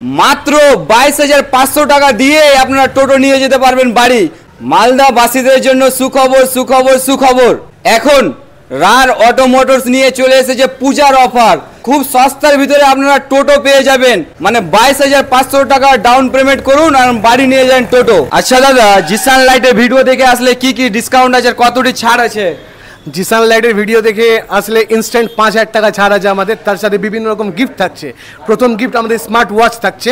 মাত্র 22,500 টাকা দিয়ে আপনারা টোটো নিয়ে যেতে পারবেন বাড়ি। মালদাবাসীদের জন্য সুখবর সুখবর সুখবর। এখন রার অটো মোটরস নিয়ে চলে এসেছে পূজার অফার। খুব সস্তার ভিতরে আপনারা টোটো পেয়ে যাবেন, মানে 22,500 টাকা ডাউন পেমেন্ট করুন আর বাড়ি নিয়ে যান টোটো। আচ্ছা দাদা, জিসান লাইটের ভিডিও দেখে আসলে কি কি ডিসকাউন্ট আছে, কতটি ছাড় আছে? জিসান লাইটের ভিডিও দেখে আসলে ইনস্ট্যান্ট 5,000 টাকা ছাড় আছে আমাদের। তার সাথে বিভিন্ন রকম গিফট থাকছে। প্রথম গিফট আমাদের স্মার্ট ওয়াচ থাকছে,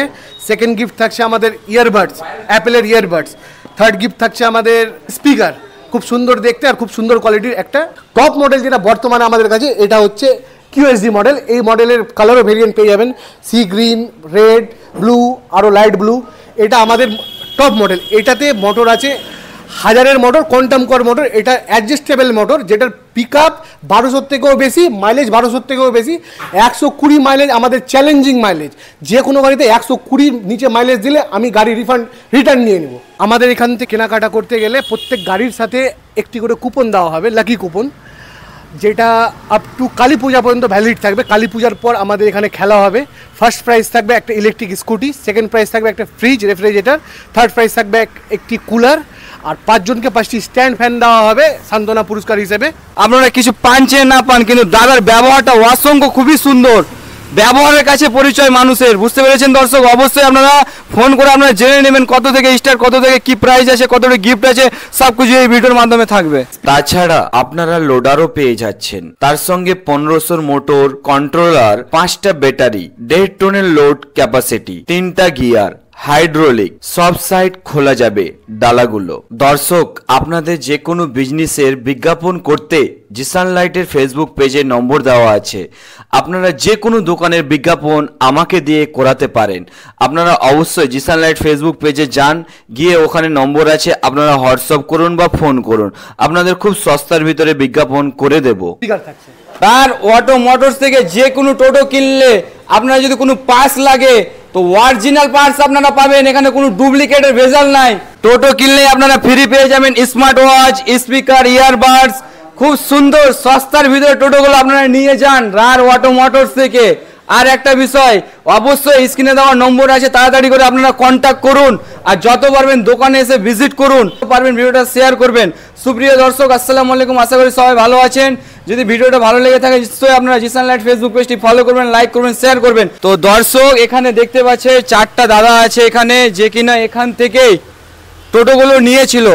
সেকেন্ড গিফট থাকছে আমাদের ইয়ারবাডস, অ্যাপেলের ইয়ারবাডস, থার্ড গিফট থাকছে আমাদের স্পিকার, খুব সুন্দর দেখতে আর খুব সুন্দর কোয়ালিটির একটা টপ মডেল যেটা বর্তমানে আমাদের কাছে, এটা হচ্ছে QSD মডেল। এই মডেলের কালারও ভেরিয়েন্ট পেয়ে যাবেন, সি গ্রিন, রেড, ব্লু, আরও লাইট ব্লু। এটা আমাদের টপ মডেল। এটাতে মোটর আছে 1000-এর মোটর, কোয়ান্টাম কোর মোটর। এটা অ্যাডজাস্টেবল মোটর, যেটার পিক আপ 1200 থেকেও বেশি, মাইলেজ 1200 থেকেও বেশি। 120 মাইলেজ আমাদের চ্যালেঞ্জিং মাইলেজ। যে কোনো গাড়িতে 120 নিচে মাইলেজ দিলে আমি গাড়ি রিটার্ন নিয়ে নেব। আমাদের এখান থেকে কেনাকাটা করতে গেলে প্রত্যেক গাড়ির সাথে একটি করে কুপন দেওয়া হবে, লাকি কুপন, যেটা আপ টু কালী পূজা পর্যন্ত ভ্যালিড থাকবে। কালী পূজার পর আমাদের এখানে খেলা হবে। ফার্স্ট প্রাইজ থাকবে একটা ইলেকট্রিক স্কুটি, সেকেন্ড প্রাইজ থাকবে একটা ফ্রিজ রেফ্রিজারেটর, থার্ড প্রাইজ থাকবে একটি কুলার, আর 5 জনকে 5টি স্ট্যান্ড ফ্যান দেওয়া হবে সান্ত্বনা পুরস্কার হিসেবে। আপনারা কিছু পানছে না পান, কিন্তু দাদার ব্যবহারটা অসংখ্য খুবই সুন্দর। ব্যবহারের কাছে পরিচয় মানুষের, বুঝতে পেরেছেন দর্শক? অবশ্যই আপনারা ফোন করে আপনারা জেনে নেবেন কত থেকে স্টার্ট, কত থেকে কি প্রাইস আছে, কতটা গিফট আছে, সবকিছু এই ভিডিওর মাধ্যমে থাকবে। তাছাড়া আপনারা লোডারও পেয়ে যাচ্ছেন, তার সঙ্গে 1500 মোটর কন্ট্রোলার, 5টা ব্যাটারি, 1.5 টনের লোড ক্যাপাসিটি, 3টা গিয়ার, হাইড্রোলিক, সব সাইড খোলা যাবে ডালাগুলো। দর্শক, আপনাদের যে কোনো বিজনেসের বিজ্ঞাপন করতে জিসান লাইটের ফেসবুক পেজে নম্বর দেওয়া আছে। আপনারা যে কোনো দোকানের বিজ্ঞাপন আমাকে দিয়ে করাতে পারেন। আপনারা অবশ্যই জিসান লাইট ফেসবুক পেজে যান, গিয়ে ওখানে নম্বর আছে, আপনারা হোয়াটসঅ্যাপ করুন বা ফোন করুন, আপনাদের খুব সস্তার ভিতরে বিজ্ঞাপন করে দেব। তার অটো মোটরস থেকে যে কোনো টোটো কিনলে আপনারা যদি কোনো পাস লাগে তো অরিজিনাল পার্টস আপনারা পাবেন, এখানে কোনো ডুপ্লিকেটের ভেজাল নাই। টোটো কিনলে আপনারা ফ্রি পেয়ে যাবেন স্মার্ট ওয়াচ, স্পিকার, ইয়ারবাডস। খুব সুন্দর সস্তার ভিতরে টোটোগুলো আপনারা নিয়ে যান রার অটো মোটরস থেকে। আর একটা বিষয়, অবশ্যই স্ক্রিনে দেওয়া নম্বর আছে, তাড়াতাড়ি করে আপনারা কন্ট্যাক্ট করুন, আর যত পারবেন দোকানে এসে ভিজিট করুন, পারবেন ভিডিওটা শেয়ার করবেন। সুপ্রিয় দর্শক, আসসালামু আলাইকুম, আশা করি সবাই ভালো আছেন। যদি ভিডিওটা ভালো লেগে থাকে নিশ্চয়ই আপনারা জিসান লাইট ফেসবুক পেজটি ফলো করবেন, লাইক করবেন, শেয়ার করবেন। তো দর্শক, এখানে দেখতে পাচ্ছে 4টা দাদা আছে এখানে, যে কিনা এখান থেকেই টোটোগুলো নিয়েছিল,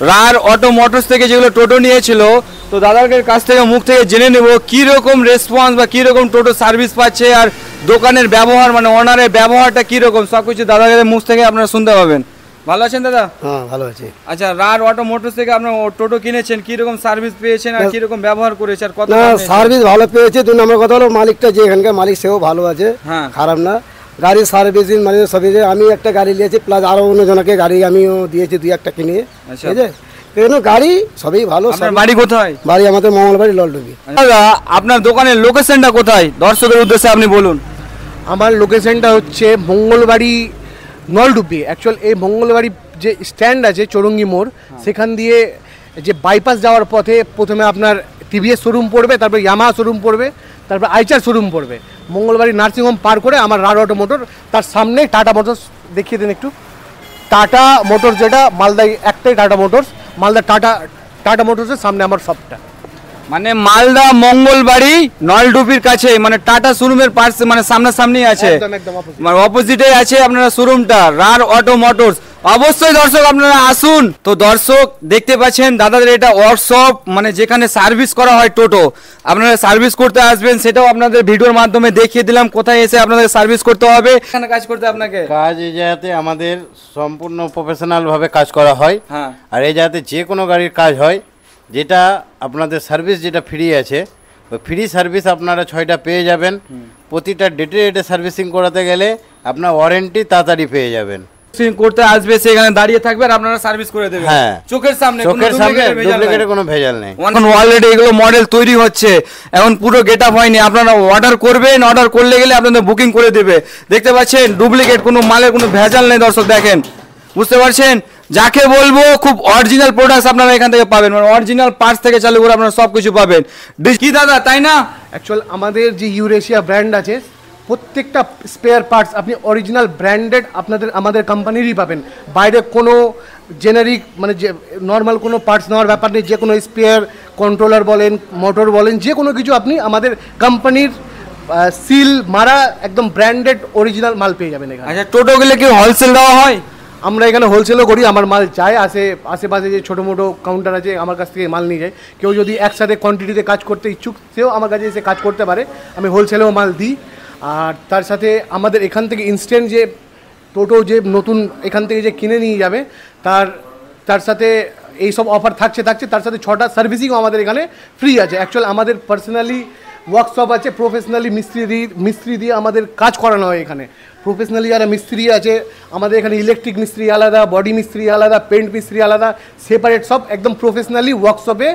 রার অটো মোটরস থেকে যেগুলো টোটো নিয়েছিল। তো দাদার কাছ থেকে মুখ থেকে জেনে নেব কীরকম রেসপন্স বা কীরকম টোটো সার্ভিস পাচ্ছে, আর দোকানের ব্যবহার মানে ওনারের ব্যবহারটা কীরকম, সব কিছু দাদার মুখ থেকে আপনারা শুনতে পাবেন। ভালো আছেন দাদা? হ্যাঁ, ভালো আছি। আচ্ছা, রার অটো মোটরস থেকে আপনার টোটো কিনেছেন, কীরকম সার্ভিস পেয়েছেন আর কীরকম ব্যবহার করেছে, আর কত? সার্ভিস ভালো পেয়েছে। 2 নম্বর কথা হলো মালিকটা, যে এখানকার মালিক, সেও ভালো আছে, হ্যাঁ, খারাপ না। গাড়ির সার্ভিসিং মানে সবই, আমি একটা গাড়ি নিয়েছি, প্লাস আরও অন্যজনকে গাড়ি আমিও দিয়েছি 2-1টা কিনে। ঠিক আছে, কেন গাড়ি সবই ভালো। বাড়ি কোথায়? বাড়ি আমাদের মঙ্গলবাড়ি, ললডুবি। দাদা, আপনার দোকানের লোকেশনটা কোথায় দর্শকের উদ্দেশ্যে আপনি বলুন। আমার লোকেশনটা হচ্ছে মঙ্গলবাড়ি, নলডুবি। অ্যাকচুয়াল এই মঙ্গলবাড়ি যে স্ট্যান্ড আছে চৌরঙ্গি মোড়, সেখান দিয়ে যে বাইপাস যাওয়ার পথে প্রথমে আপনার টিভিএস শোরুম পড়বে, তারপর ইয়ামাহা শোরুম পড়বে, তারপর আইচার শোরুম পড়বে। মঙ্গলবাড়ি নার্সিংহোম পার করে আমার রার অটো মোটর, তার সামনে টাটা মোটরস দেখিয়ে দিন একটু। টাটা মোটরস, যেটা মালদায় একটাই টাটা মোটরস, মালদা টাটা মোটরসের সামনে আমার শপটা। মানে মালদা মঙ্গলবাড়ি নলডুবির কাছে, মানে টাটা শোরুমের পাশে, মানে সামনাসামনি আছে, মানে অপোজিটে আছে আপনারা শোরুমটা, রার অটো মোটরস। অবশ্যই দর্শক আপনারা আসুন। তো দর্শক, দেখতে পাচ্ছেন দাদাদের এটা ওয়ার্কশপ, মানে যেখানে সার্ভিস করা হয় টোটো। আপনারা সার্ভিস করতে আসবেন, সেটাও আপনাদের ভিডিওর মাধ্যমে দেখিয়ে দিলাম কোথায় এসে আপনাদের সার্ভিস করতে হবে। এখানে কাজ করতে আপনাকে কাজ এই জায়গাতে আমাদের সম্পূর্ণ প্রফেশনাল ভাবে কাজ করা হয়। হ্যাঁ, আর এই জায়গাতে যে কোনো গাড়ির কাজ হয়, যেটা আপনাদের সার্ভিস যেটা ফ্রি আছে, ওই ফ্রি সার্ভিস আপনারা 6টা পেয়ে যাবেন। প্রতিটা ডেটে সার্ভিসিং করাতে গেলে আপনার ওয়ারেন্টি তাড়াতাড়ি পেয়ে যাবেন। করতে আসবে, সেখানে দাঁড়িয়ে থাকবে আর আপনারা সার্ভিস করে দেবেন। হ্যাঁ, চোখের সামনে ডুপ্লিকেটের কোনো ভেজাল নেই। এখন অলরেডি এগুলো মডেল তৈরি হচ্ছে, এখন পুরো গেটআপ হয়নি। আপনারা অর্ডার করবেন, অর্ডার করলে গেলে আপনাদের বুকিং করে দেবে। দেখতে পাচ্ছেন ডুপ্লিকেট কোনো মালের কোনো ভেজাল নেই। দর্শক দেখেন, বুঝতে পারছেন, যাকে বলবো খুব অরিজিনাল প্রোডাক্টস আপনারা এখান থেকে পাবেন, মানে অরিজিনাল পার্টস থেকে চালু করে আপনারা সব কিছু পাবেন। কি দাদা, তাই না? অ্যাকচুয়াল আমাদের যে ইউরেশিয়া ব্র্যান্ড আছে, প্রত্যেকটা স্পেয়ার পার্টস আপনি অরিজিনাল ব্র্যান্ডেড আমাদের কোম্পানিরই পাবেন। বাইরে কোনো জেনারিক মানে যে নর্মাল কোনো পার্টস নেওয়ার ব্যাপার নেই। যে কোনো স্পেয়ার কন্ট্রোলার বলেন, মোটর বলেন, যে কোনো কিছু আপনি আমাদের কোম্পানির সিল মারা একদম ব্র্যান্ডেড অরিজিনাল মাল পেয়ে যাবেন এখানে। আচ্ছা, টোটোগুলো কি হোলসেল দেওয়া হয়? আমরা এখানে হোলসেলও করি, আমার মাল যায় আশেপাশে যে ছোটো মোটো কাউন্টার আছে আমার কাছ থেকে মাল নিয়ে যায়। কেউ যদি একসাথে কোয়ান্টিটিতে কাজ করতে ইচ্ছুক সেও আমার কাছে এসে কাজ করতে পারে, আমি হোলসেলেও মাল দিই। আর তার সাথে আমাদের এখান থেকে ইনস্ট্যান্ট যে টোটো যে নতুন এখান থেকে যে কিনে নিয়ে যাবে তার সাথে এইসব অফার থাকছে তার সাথে 6টা সার্ভিসিংও আমাদের এখানে ফ্রি আছে। অ্যাকচুয়াল আমাদের পার্সোনালি ওয়ার্কশপ আছে, প্রফেশনালি মিস্ত্রি দিয়ে আমাদের কাজ করানো হয় এখানে। প্রফেশনালি যারা মিস্ত্রি আছে আমাদের এখানে ইলেকট্রিক মিস্ত্রি আলাদা, বডি মিস্ত্রি আলাদা, পেন্ট মিস্ত্রি আলাদা, সেপারেট সব একদম প্রফেশনালি ওয়ার্কশপে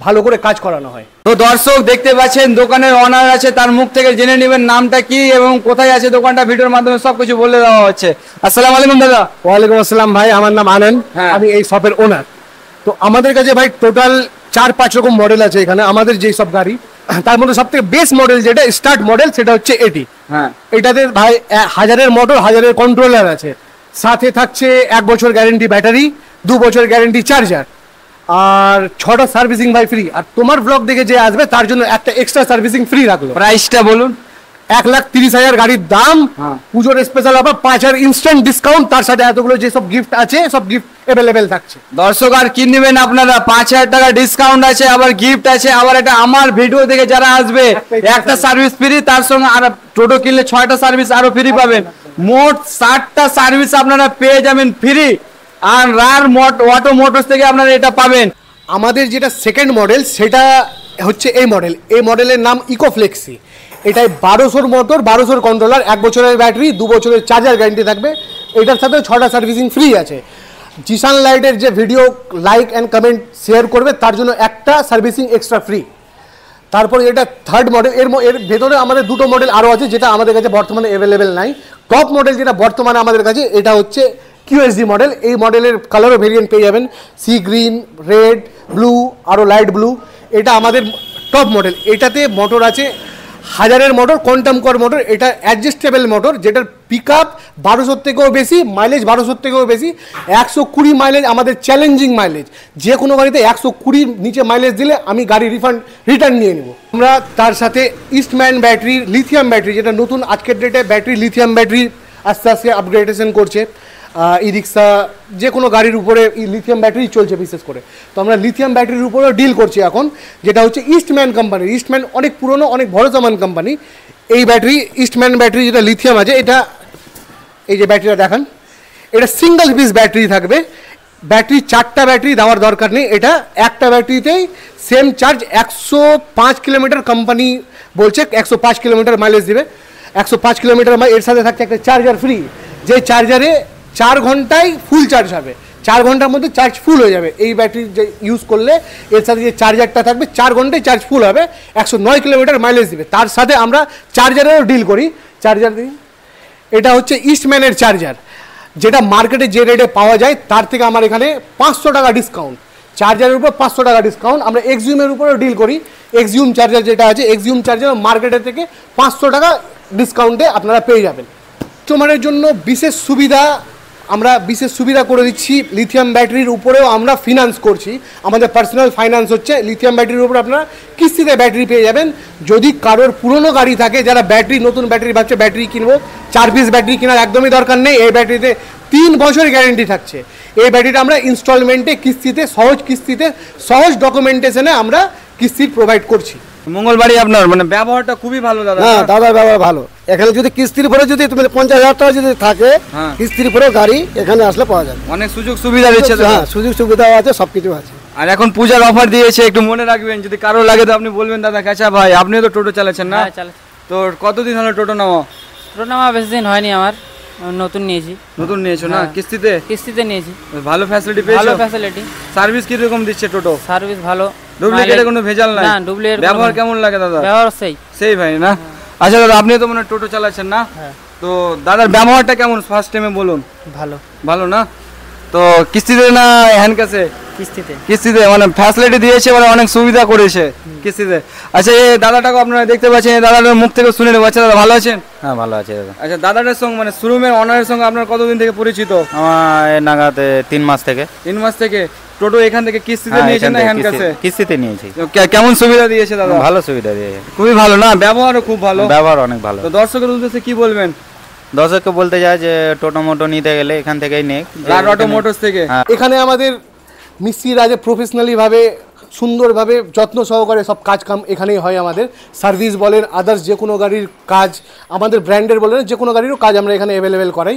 ভালো করে কাজ করানো হয়। তো দর্শক দেখতে পাচ্ছেন দোকানের অনার আছে, তার মুখ থেকে জেনে নেবেন নামটা কি এবং কোথায় আছে দোকানটা, ভিডিওর মাধ্যমে সবকিছু বলে দেওয়া হচ্ছে। আসসালামু আলাইকুম দাদা। ওয়ালাইকুম আসসালাম ভাই, আমার নাম আনন্দ, আমি এই শপের ওনার। তো আমাদের কাছে ভাই টোটাল 4-5 রকম মডেল আছে এখানে। আমাদের যেই সব গাড়ি তার মধ্যে সব থেকে বেস্ট মডেল যেটা স্টার্ট মডেল সেটা হচ্ছে এটি। এটাতে ভাই 1000-এর মোটর, 1000-এর কন্ট্রোলার আছে, সাথে থাকছে 1 বছর গ্যারেন্টি ব্যাটারি, 2 বছর গ্যারেন্টি চার্জার, আর 6টা সার্ভিসিং ভাই ফ্রি। আর তোমার ব্লগ দেখে যে আসবে তার জন্য একটা এক্সট্রা সার্ভিসিং ফ্রি রাখলো। প্রাইসটা বলুন। 1,30,000 গাড়ির দাম, পুজোর স্পেশাল অফার 5,000 ইনস্ট্যান্ট ডিসকাউন্ট, তার সাথে এতগুলো যে সব গিফট আছে সব গিফট অ্যাভেলেবেল থাকছে। দর্শক আর কি নেবেন আপনারা? 5,000 টাকা ডিসকাউন্ট আছে, আবার গিফট আছে, আবার এটা আমার ভিডিও দেখে যারা আসবে একটা সার্ভিস ফ্রি, তার সঙ্গে আর টোটো কিনলে 6টা সার্ভিস আরো ফ্রি পাবেন। মোট 60টা সার্ভিস আপনারা পেয়ে যাবেন ফ্রি। আর রার অটো মোটরস থেকে আপনারা এটা পাবেন। আমাদের যেটা সেকেন্ড মডেল সেটা হচ্ছে এই মডেলের নাম ইকোফ্লেক্সি। এটাই 1200 মোটর, 1200 কন্ট্রোলার, 1 বছরের ব্যাটারি, 2 বছরের চার্জার গ্যারেন্টি থাকবে। এটার সাথে 6টা সার্ভিসিং ফ্রি আছে। জিসান লাইটের যে video like and comment share করবে তার জন্য একটা সার্ভিসিং এক্সট্রা ফ্রি। তারপরে এটা থার্ড মডেল, এর ভেতরে আমাদের 2টো মডেল আরও আছে যেটা আমাদের কাছে বর্তমানে অ্যাভেলেবেল নাই। টপ মডেল যেটা বর্তমানে আমাদের কাছে এটা হচ্ছে QSD মডেল। এই মডেলের কালারও ভেরিয়েন্ট পেয়ে যাবেন, সি গ্রিন, রেড, ব্লু, আরও লাইট ব্লু। এটা আমাদের টপ মডেল। এটাতে মোটর আছে 1000-এর মোটর, কোয়ান্টাম কোর মোটর। এটা অ্যাডজাস্টেবল মোটর যেটার পিক আপ 1200 থেকেও বেশি, মাইলেজ 1200 থেকেও বেশি, 120 মাইলেজ আমাদের চ্যালেঞ্জিং মাইলেজ। যে কোনো গাড়িতে 120 নিচে মাইলেজ দিলে আমি গাড়ি রিটার্ন নিয়ে নেব। আমরা তার সাথে ইস্টম্যান ব্যাটারি, লিথিয়াম ব্যাটারি, যেটা নতুন আজকের ডেটে ব্যাটারি লিথিয়াম ব্যাটারি আস্তে আস্তে আপগ্রেডেশন করছে। ই রিক্সা যে কোনো গাড়ির উপরে লিথিয়াম ব্যাটারি চলছে বিশেষ করে। তো আমরা লিথিয়াম ব্যাটারির উপরেও ডিল করছি এখন, যেটা হচ্ছে ইস্টম্যান কোম্পানি। ইস্টম্যান অনেক পুরনো, অনেক ভরসামান কোম্পানি। এই ব্যাটারি ইস্টম্যান ব্যাটারি যেটা লিথিয়াম আছে, এটা এই যে ব্যাটারিটা দেখান, এটা সিঙ্গেল পিস ব্যাটারি থাকবে। ব্যাটারি 4টা ব্যাটারি দেওয়ার দরকার নেই, এটা একটা ব্যাটারিতেই সেম চার্জ 105 কিলোমিটার কোম্পানি বলছে 105 কিলোমিটার মাইলেজ দেবে। 105 কিলোমিটার এর সাথে থাকছে একটা চার্জার ফ্রি, যে চার্জারে 4 ঘন্টায় ফুল চার্জ হবে, 4 ঘন্টার মধ্যে চার্জ ফুল হয়ে যাবে। এই ব্যাটারি যে ইউজ করলে এর সাথে যে চার্জারটা থাকবে 4 ঘন্টায় চার্জ ফুল হবে, 109 কিলোমিটার মাইলেজ দেবে। তার সাথে আমরা চার্জারেরও ডিল করি। চার্জার দিই, এটা হচ্ছে ইস্টম্যানের চার্জার, যেটা মার্কেটে যে রেটে পাওয়া যায় তার থেকে আমার এখানে 500 টাকা ডিসকাউন্ট। চার্জারের উপর 500 টাকা ডিসকাউন্ট। আমরা এক্সিউমের উপরেও ডিল করি। এক্সিউম চার্জার যেটা আছে, এক্সিউম চার্জার মার্কেটের থেকে 500 টাকা ডিসকাউন্টে আপনারা পেয়ে যাবেন। কাস্টমারের জন্য বিশেষ সুবিধা, আমরা বিশেষ সুবিধা করে দিচ্ছি। লিথিয়াম ব্যাটারির উপরেও আমরা ফিনান্স করছি, আমাদের পার্সোনাল ফাইন্যান্স হচ্ছে। লিথিয়াম ব্যাটারির উপরে আপনারা কিস্তিতে ব্যাটারি পেয়ে যাবেন। যদি কারোর পুরনো গাড়ি থাকে, যারা ব্যাটারি নতুন ব্যাটারি ভাবছে ব্যাটারি কিনবো, 4 পিস ব্যাটারি কেনার একদমই দরকার নেই। এই ব্যাটারিতে 3 বছর গ্যারেন্টি থাকছে। এই ব্যাটারিটা আমরা ইনস্টলমেন্টে, কিস্তিতে, সহজ ডকুমেন্টেশনে আমরা কিস্তি প্রোভাইড করছি। মঙ্গলবাড়ি আপনার মানে ব্যবহারটা খুবই ভালো দাদা। হ্যাঁ, দাদার ব্যবহার ভালো। এখানে যদি কিস্তির উপরে যদি তুমি 50,000 টাকা যদি থাকে, কিস্তির উপরে গাড়ি এখানে আসলে পাওয়া যাবে। অনেক সুযোগ সুবিধা দিচ্ছে। হ্যাঁ, সুযোগ সুবিধাও আছে, সবকিছু আছে। আর এখন পূজার অফার দিয়েছে, একটু মনে রাখবেন, যদি কারো লাগে তো আপনি বলবেন দাদা। কাঁচা ভাই, আপনিও তো টোটো চালাচ্ছেন না? তো কতদিন হলো টোটো নেওয়া? টোটো নেওয়া বেশি দিন হয়নি আমার, নতুন নিয়েছি। নতুন নিয়েছো না? কিস্তিতে নিয়েছি। ভালো ফ্যাসিলিটি পেয়েছো? ভালো ফ্যাসিলিটি। সার্ভিস কি রকম দিচ্ছে টোটো? সার্ভিস ভালো, ডুপ্লিকেটে কোনো ভেজাল নাই? না, ডুপ্লিকেট। ব্যবহার কেমন লাগে দাদা? ব্যবহার সেই ভাই না? আচ্ছা দাদা, আপনি তো মনে টোটো চালাচ্ছেন না? তো দাদার ব্যবহারটা কেমন ফার্স্ট টাইমে বলুন? ভালো। ভালো না? তো কিস্তিতে না হ্যান্ড ক্যাশে? কিস্তিতে মানে ফ্যাসিলিটি দিয়েছে, মানে অনেক সুবিধা করেছে কিস্তিতে। আচ্ছা এই দাদাটাকে আপনারা দেখতে পাচ্ছেন, এই দাদাটার মুখ থেকে শুনে নেবো। আচ্ছা দাদা ভালো আছেন? হ্যাঁ ভালো আছে দাদা। আচ্ছা দাদাটার সঙ্গে মানে শোরুমের অনারের সঙ্গে আপনার কতদিন থেকে পরিচিত? আমার এ নাগাদ 3 মাস থেকে। 3 মাস থেকে। টোটো এখান থেকে কিস্তিতে নিয়েছেন না হ্যান্ড ক্যাশে? কিস্তিতে নিয়েছি। কেমন সুবিধা দিয়েছে দাদা? ভালো সুবিধা দিয়েছে, খুবই ভালো না, ব্যবহারও খুব ভালো, ব্যবহার অনেক ভালো। তো দর্শকের উদ্দেশ্যে কি বলবেন? দর্শককে বলতে যায় যে টোটো মোটো নিতে গেলে এখান থেকেই নেক, লাড অটো মোটরস থেকে। এখানে আমাদের মিস্ত্রিরা যে প্রফেশনালি ভাবে সুন্দরভাবে যত্ন সহকারে সব কাজ কাম এখানেই হয়। আমাদের সার্ভিস বলেন, আদার্স যে কোনো গাড়ির কাজ, আমাদের ব্র্যান্ডের বলেন যে কোনো গাড়িরও কাজ আমরা এখানে অ্যাভেলেবেল করাই।